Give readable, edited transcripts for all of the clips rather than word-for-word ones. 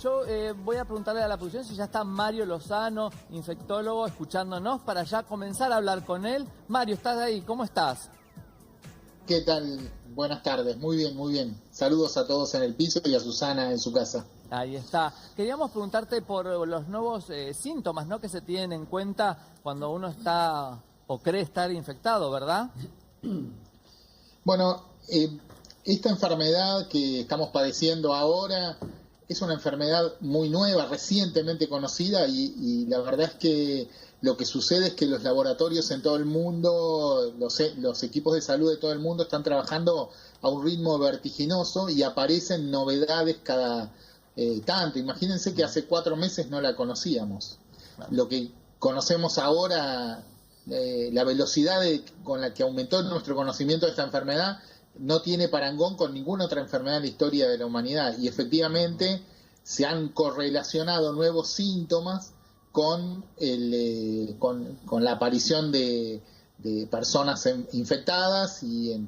Yo voy a preguntarle a la producción si ya está Mario Lozano, infectólogo, escuchándonos para ya comenzar a hablar con él. Mario, ¿estás ahí? ¿Cómo estás? ¿Qué tal? Buenas tardes. Muy bien, muy bien. Saludos a todos en el piso y a Susana en su casa. Ahí está. Queríamos preguntarte por los nuevos síntomas, ¿no?, que se tienen en cuenta cuando uno está o cree estar infectado, ¿verdad? Bueno, esta enfermedad que estamos padeciendo ahora es una enfermedad muy nueva, recientemente conocida y la verdad es que lo que sucede es que los laboratorios en todo el mundo, los equipos de salud de todo el mundo están trabajando a un ritmo vertiginoso y aparecen novedades cada tanto. Imagínense que hace 4 meses no la conocíamos. Lo que conocemos ahora, la velocidad con la que aumentó nuestro conocimiento de esta enfermedad no tiene parangón con ninguna otra enfermedad en la historia de la humanidad, y efectivamente se han correlacionado nuevos síntomas con la aparición de personas infectadas, y en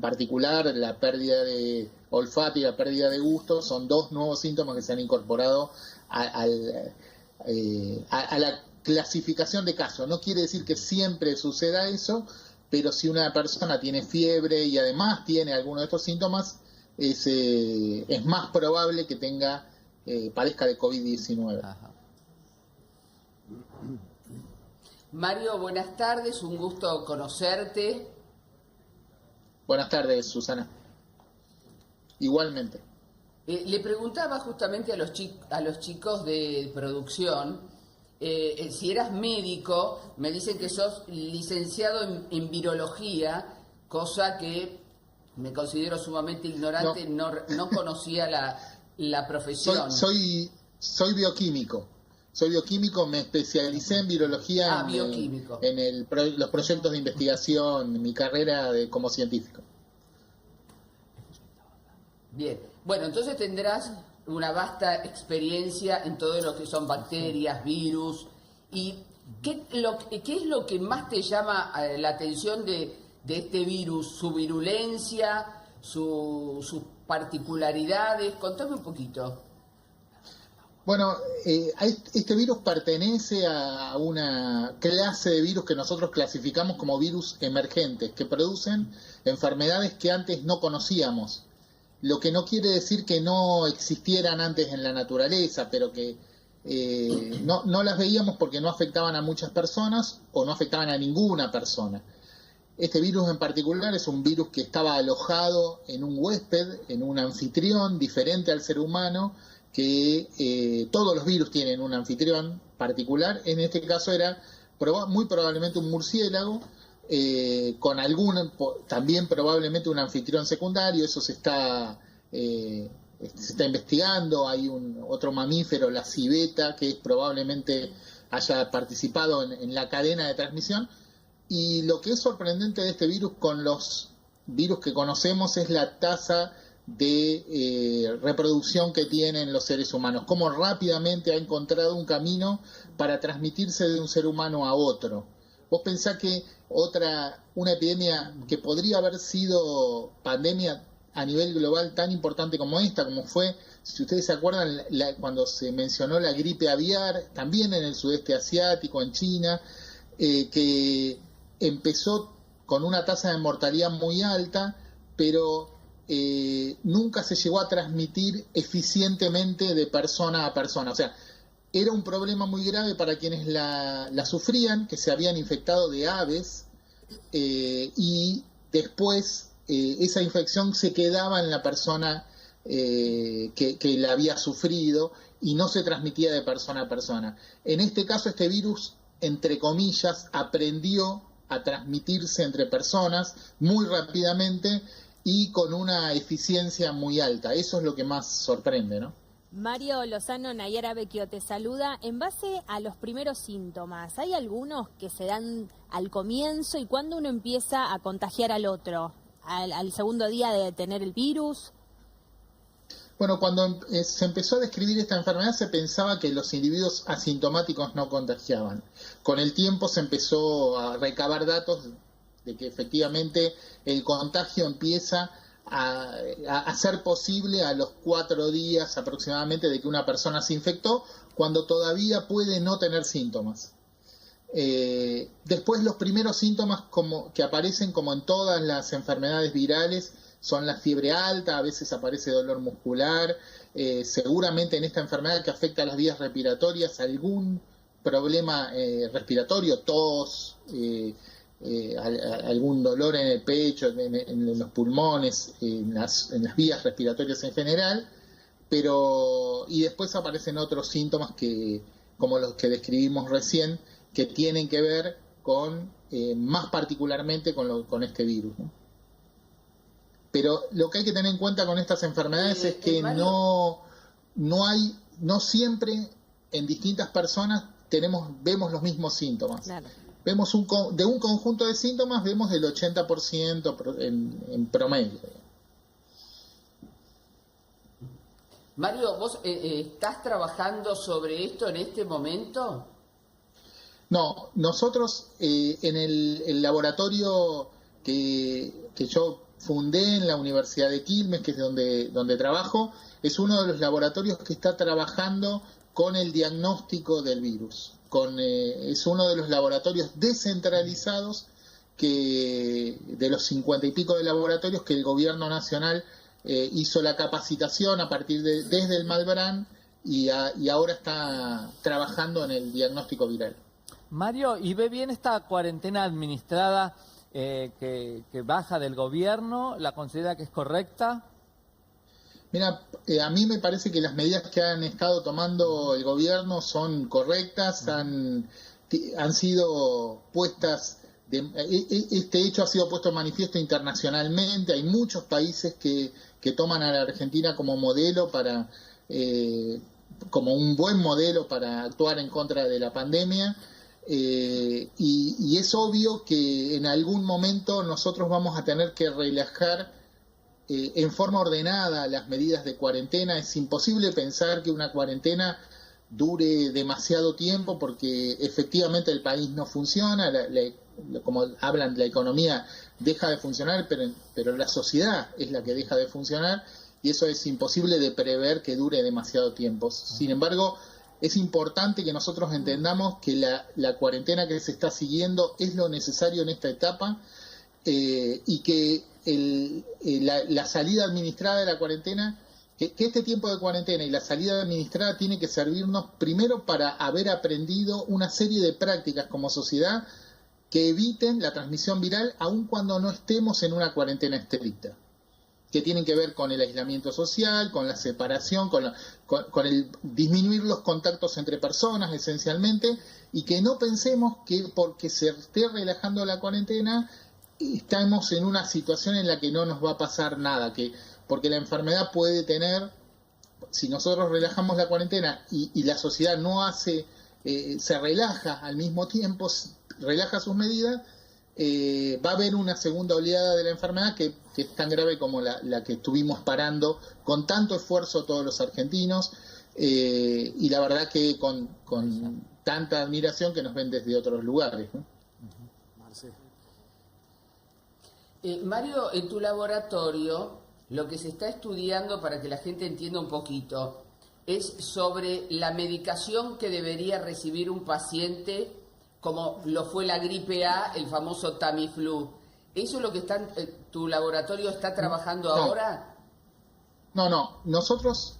particular la pérdida de olfato y la pérdida de gusto son 2 nuevos síntomas que se han incorporado a la clasificación de casos. No quiere decir que siempre suceda eso, pero si una persona tiene fiebre y además tiene alguno de estos síntomas, es más probable que padezca de COVID-19. Ajá. Mario, buenas tardes, un gusto conocerte. Buenas tardes, Susana. Igualmente. Le preguntaba justamente a los chicos de producción si eras médico. Me dicen que sos licenciado en virología, cosa que me considero sumamente ignorante, no conocía la profesión. Soy bioquímico. Soy bioquímico, me especialicé en virología en los proyectos de investigación, mi carrera como científico. Bien, bueno, entonces tendrás una vasta experiencia en todo lo que son bacterias, virus. ¿Y qué es lo que más te llama la atención de este virus? ¿Su virulencia, sus particularidades? Contame un poquito. Bueno, este virus pertenece a una clase de virus que nosotros clasificamos como virus emergentes, que producen enfermedades que antes no conocíamos. Lo que no quiere decir que no existieran antes en la naturaleza, pero que no las veíamos porque no afectaban a muchas personas o no afectaban a ninguna persona. Este virus en particular es un virus que estaba alojado en un huésped, en un anfitrión diferente al ser humano, que todos los virus tienen un anfitrión particular. En este caso era muy probablemente un murciélago, con también probablemente un anfitrión secundario. Eso se está investigando. Hay otro mamífero, la civeta, que probablemente haya participado en la cadena de transmisión. Y lo que es sorprendente de este virus con los virus que conocemos es la tasa de reproducción que tienen los seres humanos, cómo rápidamente ha encontrado un camino para transmitirse de un ser humano a otro. Vos pensás que una epidemia que podría haber sido pandemia a nivel global tan importante como esta, como fue, si ustedes se acuerdan, cuando se mencionó la gripe aviar, también en el sudeste asiático, en China, que empezó con una tasa de mortalidad muy alta, pero nunca se llegó a transmitir eficientemente de persona a persona. O sea, era un problema muy grave para quienes la sufrían, que se habían infectado de aves, y después esa infección se quedaba en la persona que la había sufrido y no se transmitía de persona a persona. En este caso, este virus, entre comillas, aprendió a transmitirse entre personas muy rápidamente y con una eficiencia muy alta. Eso es lo que más sorprende, ¿no? Mario Lozano, Nayara Vecchio te saluda. En base a los primeros síntomas, ¿hay algunos que se dan al comienzo y cuándo uno empieza a contagiar al otro? ¿Al segundo día de tener el virus? Bueno, cuando se empezó a describir esta enfermedad se pensaba que los individuos asintomáticos no contagiaban. Con el tiempo se empezó a recabar datos de que efectivamente el contagio empieza a ser posible a los 4 días aproximadamente de que una persona se infectó, cuando todavía puede no tener síntomas. Después los primeros síntomas que aparecen, como en todas las enfermedades virales, son la fiebre alta, a veces aparece dolor muscular, seguramente en esta enfermedad que afecta a las vías respiratorias algún problema respiratorio, tos, algún dolor en el pecho, en los pulmones, en las vías respiratorias en general, y después aparecen otros síntomas como los que describimos recién, que tienen que ver con, más particularmente con este virus, ¿no? Pero lo que hay que tener en cuenta con estas enfermedades es que no siempre en distintas personas vemos los mismos síntomas. Claro. Vemos de un conjunto de síntomas, vemos el 80% en promedio. Mario, ¿vos estás trabajando sobre esto en este momento? No, nosotros en el laboratorio que yo fundé en la Universidad de Quilmes, que es donde trabajo, es uno de los laboratorios que está trabajando con el diagnóstico del virus. Es uno de los laboratorios descentralizados de los 50 y pico de laboratorios que el gobierno nacional hizo la capacitación a partir desde el Malbrán y ahora está trabajando en el diagnóstico viral. Mario, ¿y ve bien esta cuarentena administrada que baja del gobierno? ¿La considera que es correcta? Mira, a mí me parece que las medidas que han estado tomando el gobierno son correctas, han sido puestas, este hecho ha sido puesto en manifiesto internacionalmente. Hay muchos países que toman a la Argentina como modelo como un buen modelo para actuar en contra de la pandemia. Y es obvio que en algún momento nosotros vamos a tener que relajar en forma ordenada las medidas de cuarentena. Es imposible pensar que una cuarentena dure demasiado tiempo, porque efectivamente el país no funciona, como hablan, la economía deja de funcionar, pero la sociedad es la que deja de funcionar, y eso es imposible de prever que dure demasiado tiempo. Sin embargo, es importante que nosotros entendamos que la cuarentena que se está siguiendo es lo necesario en esta etapa, y que la salida administrada de la cuarentena, que este tiempo de cuarentena y la salida administrada tiene que servirnos primero para haber aprendido una serie de prácticas como sociedad que eviten la transmisión viral aun cuando no estemos en una cuarentena estricta, que tienen que ver con el aislamiento social, con la separación, con el disminuir los contactos entre personas esencialmente, y que no pensemos que porque se esté relajando la cuarentena estamos en una situación en la que no nos va a pasar nada, porque la enfermedad puede tener, si nosotros relajamos la cuarentena y la sociedad no se relaja al mismo tiempo, relaja sus medidas, va a haber una segunda oleada de la enfermedad que es tan grave como la que estuvimos parando con tanto esfuerzo todos los argentinos, y la verdad que con tanta admiración que nos ven desde otros lugares, ¿no? Mario, en tu laboratorio lo que se está estudiando, para que la gente entienda un poquito, es sobre la medicación que debería recibir un paciente, como lo fue la gripe A, el famoso Tamiflu. ¿Eso es lo que tu laboratorio está trabajando ahora? No. Nosotros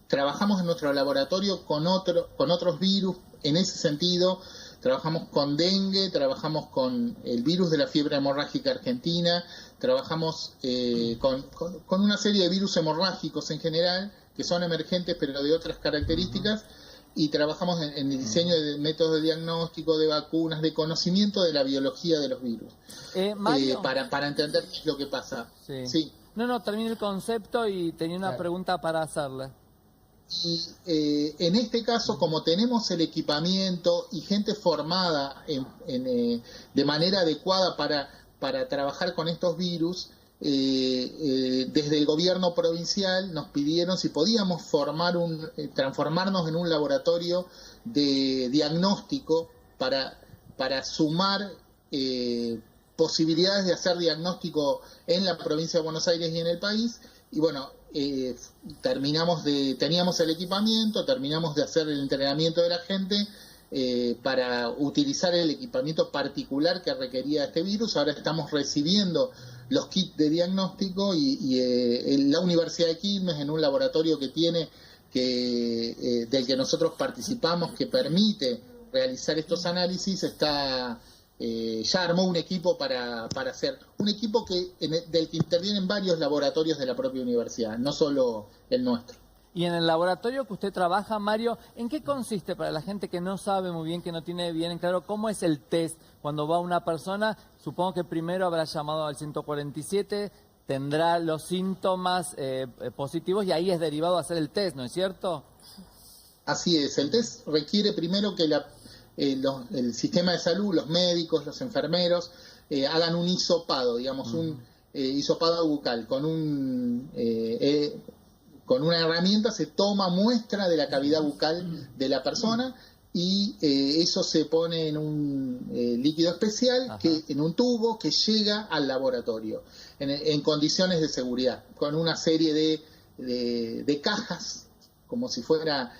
trabajamos en nuestro laboratorio con otros virus en ese sentido. Trabajamos con dengue, trabajamos con el virus de la fiebre hemorrágica argentina, trabajamos con una serie de virus hemorrágicos en general, que son emergentes pero de otras características, y trabajamos en el diseño de métodos de diagnóstico, de vacunas, de conocimiento de la biología de los virus, para entender qué es lo que pasa. Sí. No, termine el concepto y tenía una pregunta para hacerle. Y en este caso, como tenemos el equipamiento y gente formada de manera adecuada para trabajar con estos virus, desde el gobierno provincial nos pidieron si podíamos transformarnos en un laboratorio de diagnóstico para sumar posibilidades de hacer diagnóstico en la provincia de Buenos Aires y en el país, y bueno, teníamos el equipamiento, terminamos de hacer el entrenamiento de la gente para utilizar el equipamiento particular que requería este virus. Ahora estamos recibiendo los kits de diagnóstico y la Universidad de Quilmes, en un laboratorio que tiene, del que nosotros participamos, que permite realizar estos análisis, ya armó un equipo para hacer, un equipo del que intervienen varios laboratorios de la propia universidad, no solo el nuestro. Y en el laboratorio que usted trabaja, Mario, ¿en qué consiste para la gente que no sabe muy bien, que no tiene bien en claro cómo es el test cuando va una persona? Supongo que primero habrá llamado al 147, tendrá los síntomas positivos y ahí es derivado a hacer el test, ¿no es cierto? Así es, el test requiere primero que el sistema de salud, los médicos, los enfermeros, hagan un hisopado, digamos, un hisopado bucal. Con una herramienta se toma muestra de la cavidad bucal de la persona y eso se pone en un líquido especial, en un tubo que llega al laboratorio en condiciones de seguridad, con una serie de cajas, como si fuera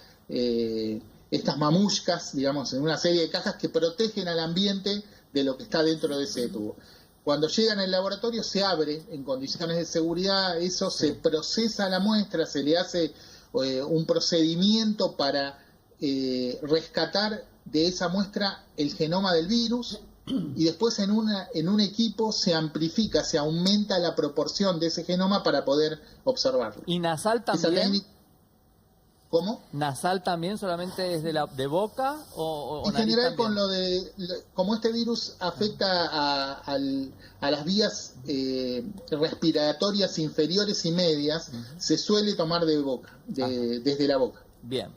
estas mamushkas, digamos, en una serie de cajas que protegen al ambiente de lo que está dentro de ese tubo. Cuando llegan al laboratorio se abre en condiciones de seguridad, eso se procesa la muestra, se le hace un procedimiento para rescatar de esa muestra el genoma del virus, y después en un equipo se amplifica, se aumenta la proporción de ese genoma para poder observarlo. ¿Y nasal también? ¿Cómo? ¿Nasal también solamente es de boca o en nariz general también? Como este virus afecta a las vías respiratorias inferiores y medias, se suele tomar de boca, desde la boca. Bien.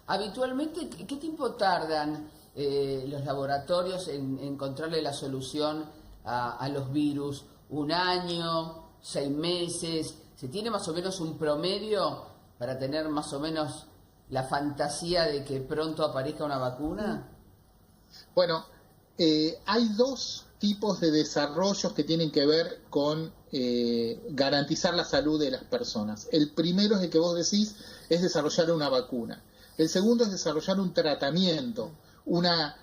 Habitualmente, ¿qué tiempo tardan los laboratorios en encontrarle la solución a los virus? ¿Un año? ¿6 meses? ¿Se tiene más o menos un promedio para tener más o menos la fantasía de que pronto aparezca una vacuna? Bueno, hay dos tipos de desarrollos que tienen que ver con garantizar la salud de las personas. El primero es el que vos decís, es desarrollar una vacuna. El segundo es desarrollar un tratamiento, una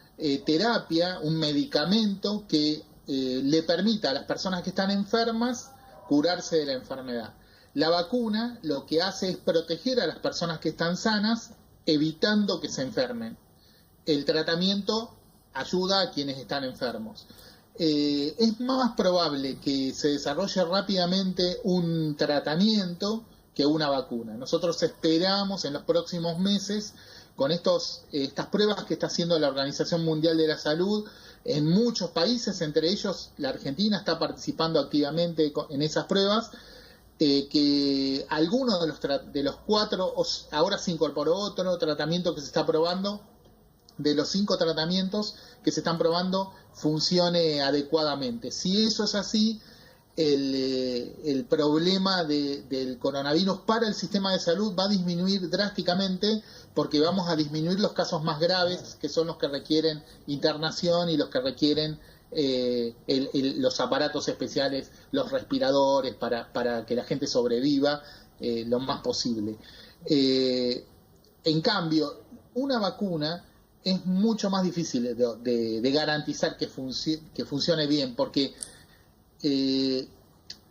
terapia, un medicamento que le permita a las personas que están enfermas curarse de la enfermedad. La vacuna lo que hace es proteger a las personas que están sanas, evitando que se enfermen. El tratamiento ayuda a quienes están enfermos. Es más probable que se desarrolle rápidamente un tratamiento que una vacuna. Nosotros esperamos en los próximos meses, con estas pruebas que está haciendo la Organización Mundial de la Salud, en muchos países, entre ellos la Argentina está participando activamente en esas pruebas, que algunos de los 4, ahora se incorporó otro tratamiento que se está probando, de los 5 tratamientos que se están probando, funcione adecuadamente. Si eso es así, el problema del coronavirus para el sistema de salud va a disminuir drásticamente, porque vamos a disminuir los casos más graves, que son los que requieren internación y los que requieren los aparatos especiales, los respiradores, para que la gente sobreviva lo más posible. En cambio, una vacuna es mucho más difícil de garantizar que funcione bien, porque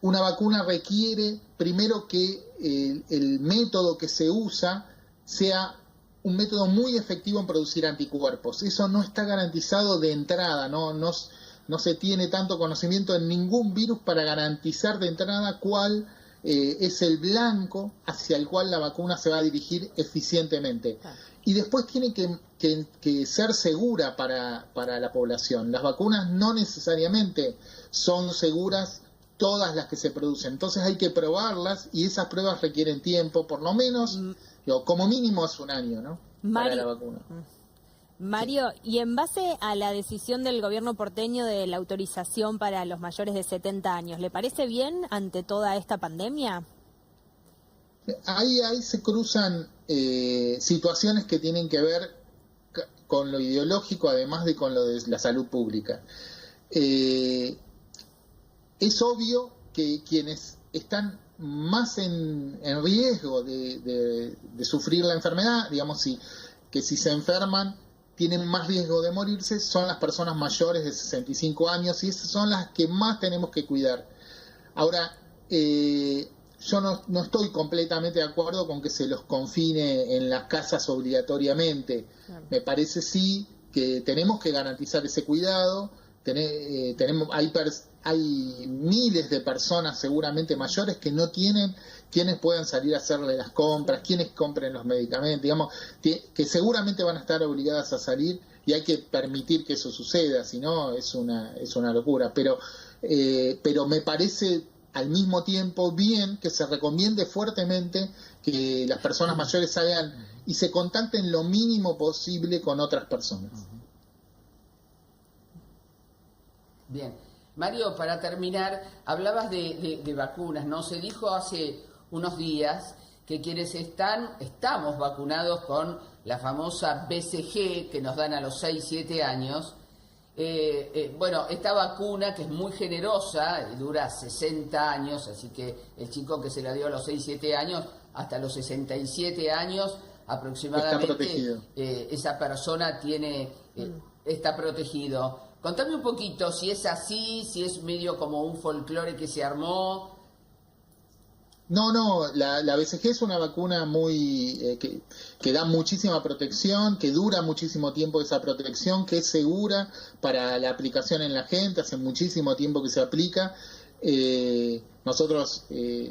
una vacuna requiere primero que el método que se usa sea un método muy efectivo en producir anticuerpos. Eso no está garantizado de entrada, no se tiene tanto conocimiento en ningún virus para garantizar de entrada cuál es el blanco hacia el cual la vacuna se va a dirigir eficientemente. Y después tiene que ser segura para la población. Las vacunas no necesariamente son seguras todas las que se producen. Entonces hay que probarlas y esas pruebas requieren tiempo, por lo menos, como mínimo es un año, ¿no? Para la vacuna. Mario, y en base a la decisión del gobierno porteño de la autorización para los mayores de 70 años, ¿le parece bien ante toda esta pandemia? Ahí se cruzan situaciones que tienen que ver con lo ideológico, además de con lo de la salud pública. Es obvio que quienes están más en riesgo de sufrir la enfermedad, digamos, que si se enferman tienen más riesgo de morirse, son las personas mayores de 65 años, y esas son las que más tenemos que cuidar. Ahora, yo no estoy completamente de acuerdo con que se los confine en las casas obligatoriamente. Claro. Me parece sí que tenemos que garantizar ese cuidado. Hay miles de personas seguramente mayores que no tienen quienes puedan salir a hacerle las compras, quienes compren los medicamentos, digamos, que seguramente van a estar obligadas a salir, y hay que permitir que eso suceda, si no es una locura. Pero me parece al mismo tiempo bien que se recomiende fuertemente que las personas mayores salgan y se contacten lo mínimo posible con otras personas. Bien. Mario, para terminar, hablabas de vacunas, ¿no? Se dijo hace unos días que quienes estamos vacunados con la famosa BCG que nos dan a los 6-7 años, bueno, esta vacuna que es muy generosa, dura 60 años, así que el chico que se la dio a los 6-7 años, hasta los 67 años aproximadamente, esa persona está protegido. Contame un poquito si es así, si es medio como un folclore que se armó. No, la BCG es una vacuna muy que da muchísima protección, que dura muchísimo tiempo esa protección, que es segura para la aplicación en la gente, hace muchísimo tiempo que se aplica. Nosotros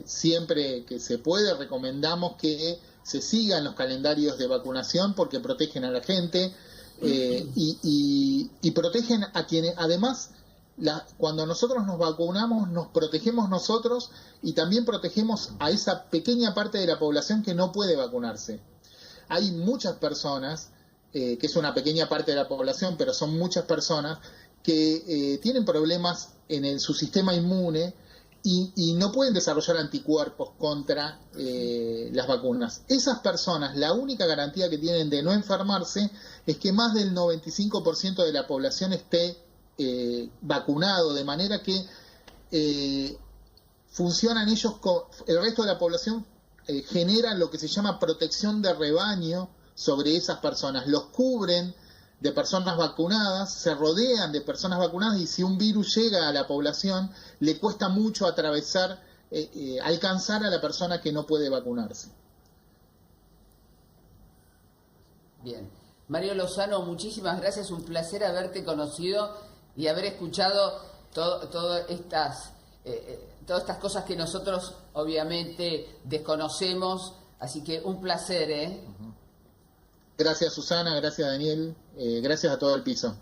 siempre que se puede recomendamos que se sigan los calendarios de vacunación porque protegen a la gente. Y protegen a quienes, además, cuando nosotros nos vacunamos, nos protegemos nosotros y también protegemos a esa pequeña parte de la población que no puede vacunarse. Hay muchas personas, que es una pequeña parte de la población, pero son muchas personas que tienen problemas en su sistema inmune y no pueden desarrollar anticuerpos contra las vacunas. Esas personas, la única garantía que tienen de no enfermarse es que más del 95% de la población esté vacunado, de manera que funcionan ellos, el resto de la población genera lo que se llama protección de rebaño sobre esas personas, los cubren de personas vacunadas, se rodean de personas vacunadas, y si un virus llega a la población, le cuesta mucho atravesar, alcanzar a la persona que no puede vacunarse. Bien. Mario Lozano, muchísimas gracias, un placer haberte conocido y haber escuchado todas estas cosas que nosotros obviamente desconocemos, así que un placer, ¿eh? Gracias, Susana, gracias, Daniel, gracias a todo el piso.